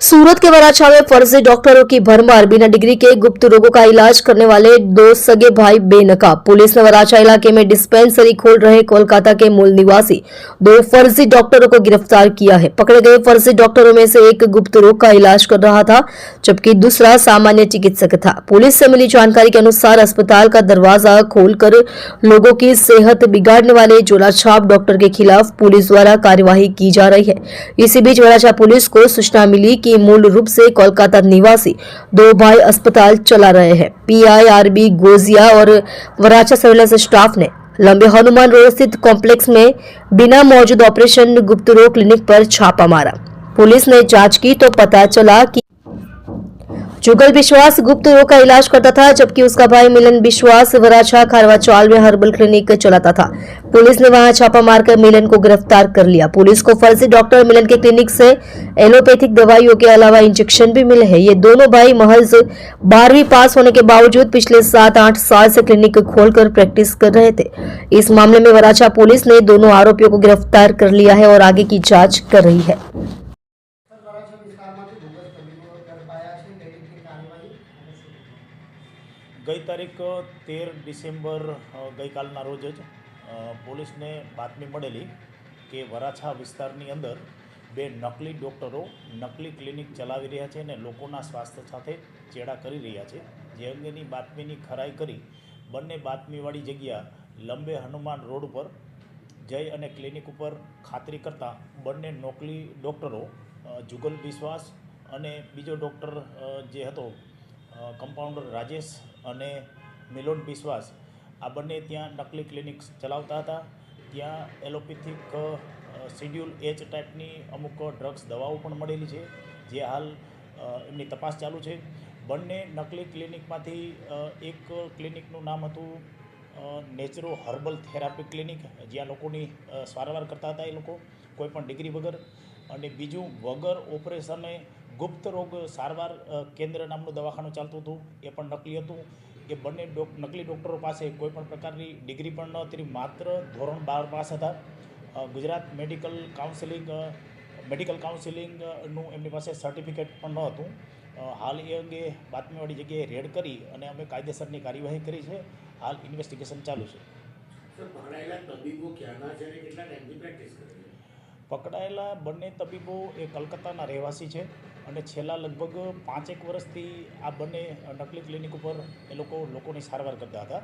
सूरत के वराछा में फर्जी डॉक्टरों की भरमार। बिना डिग्री के गुप्त रोगों का इलाज करने वाले दो सगे भाई बेनकाब। पुलिस ने वराछा इलाके में डिस्पेंसरी खोल रहे कोलकाता के मूल निवासी दो फर्जी डॉक्टरों को गिरफ्तार किया है। पकड़े गए फर्जी डॉक्टरों में से एक गुप्त रोग का इलाज कर रहा था, जबकि दूसरा सामान्य चिकित्सक था। पुलिस से मिली जानकारी के अनुसार अस्पताल का दरवाजा खोलकर लोगों की सेहत बिगाड़ने वाले झोलाछाप डॉक्टर के खिलाफ पुलिस द्वारा कार्यवाही की जा रही है। इसी बीच वराछा पुलिस को सूचना मिली कि मूल रूप से कोलकाता निवासी दो भाई अस्पताल चला रहे हैं। पीआई आरबी गोजिया और वराछा सर्विलांस स्टाफ ने लंबे हनुमान रोड स्थित कॉम्प्लेक्स में बिना मौजूद ऑपरेशन गुप्त रोग क्लिनिक पर छापा मारा। पुलिस ने जांच की तो पता चला कि जुगल विश्वास गुप्त रोग का इलाज करता था, जबकि उसका भाई मिलन विश्वास वराछा खारवा चाल में हर्बल क्लिनिक चलाता था। पुलिस ने वहां छापा मारकर मिलन को गिरफ्तार कर लिया। पुलिस को फर्जी डॉक्टर मिलन के क्लिनिक से एलोपैथिक दवाइयों के अलावा इंजेक्शन भी मिले हैं। ये दोनों भाई महज 12वीं पास होने के बावजूद पिछले 7-8 साल से क्लिनिक खोलकर प्रैक्टिस कर रहे थे। इस मामले में वराछा पुलिस ने दोनों आरोपियों को गिरफ्तार कर लिया है और आगे की जांच कर रही है। ગઈ તારીખ 13 ડિસેમ્બર ગઈકાલના રોજ જ પોલીસને બાતમી મળેલી કે વરાછા વિસ્તારની અંદર બે નકલી ડૉક્ટરો નકલી ક્લિનિક ચલાવી રહ્યા છે અને લોકોના સ્વાસ્થ્ય સાથે ચેડા કરી રહ્યા છે, જે અંગેની બાતમીની ખરાઈ કરી બંને બાતમીવાળી જગ્યા લંબે હનુમાન રોડ ઉપર જઈ અને ક્લિનિક ઉપર ખાતરી કરતાં બંને નકલી ડૉક્ટરો જુગલ વિશ્વાસ અને બીજો ડૉક્ટર જે હતો કમ્પાઉન્ડર રાજેશ અને મિલોન વિશ્વાસ આ બંને ત્યાં નકલી ક્લિનિક ચલાવતા હતા। ત્યાં એલોપેથિક શિડ્યુલ એચ ટાઈપની અમુક ડ્રગ્સ દવાઓ પણ મળેલી છે, જે હાલ એમની તપાસ ચાલુ છે। બંને નકલી ક્લિનિકમાંથી એક ક્લિનિકનું નામ હતું નેચરો હર્બલ થેરાપી ક્લિનિક, જ્યાં લોકોની સારવાર કરતા હતા એ લોકો કોઈપણ ડિગ્રી વગર, અને બીજું વગર ઓપરેશને ગુપ્ત રોગ સારવાર કેન્દ્ર નામનું દવાખાનું ચાલતું હતું, એ પણ નકલી હતું। એ બંને નકલી ડૉક્ટરો પાસે કોઈપણ પ્રકારની ડિગ્રી પણ ન હતી, માત્ર ધોરણ 12 પાસ હતા। ગુજરાત મેડિકલ કાઉન્સિલિંગનું એમની પાસે સર્ટિફિકેટ પણ ન હતું। હાલ એ અંગે બાતમીવાળી જગ્યાએ રેડ કરી અને અમે કાયદેસરની કાર્યવાહી કરી છે। હાલ ઇન્વેસ્ટિગેશન ચાલુ છે। પકડાયેલા બંને તબીબો એ કલકત્તાના રહેવાસી છે અને છેલ્લા લગભગ 5 વર્ષથી આ બંને નકલી ક્લિનિક ઉપર એ લોકોની સારવાર કરતા હતા।